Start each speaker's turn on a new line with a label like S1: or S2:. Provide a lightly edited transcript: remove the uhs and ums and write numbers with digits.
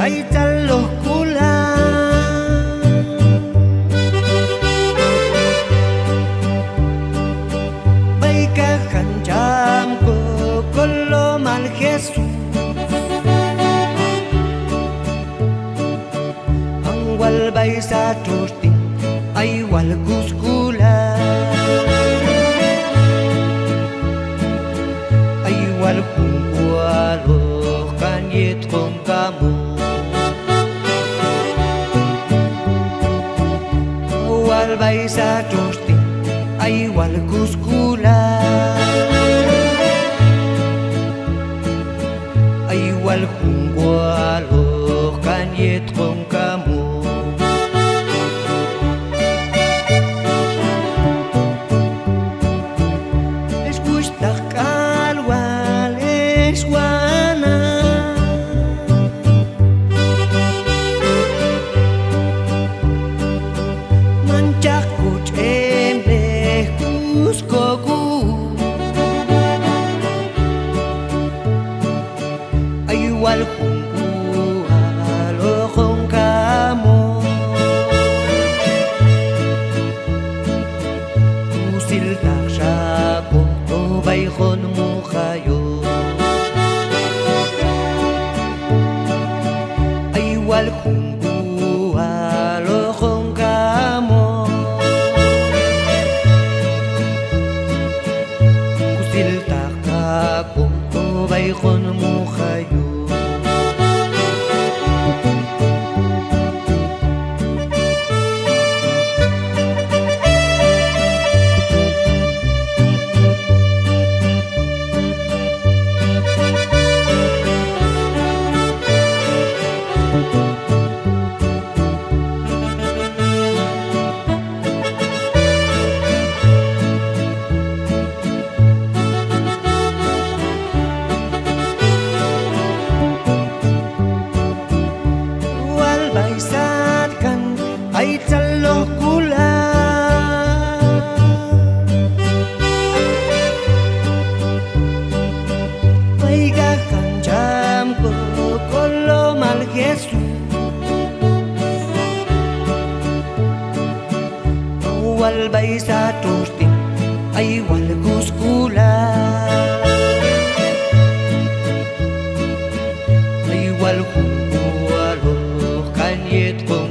S1: Ay taloh kula baikakan jam ko kolo mal Jesus ang walbay sa trusting ay walgus kula ay walkung kualo kanyet kong kamu walbay sa trusting ay walgus kula ay walkung kualo kanyet kong kamu es gusta kalwal es wana mancakut embleh kuskoku ay walkung kualo kong kamu usil tak siya kung bayhon mo kayo ay walkung kualo kong kamu kusil tak kung bayhon mo kayo ay taloh kula baikakan jam ko kolo mal Jesus walbay sa trusting ay walgus kula ay walkung kualo kanyet ko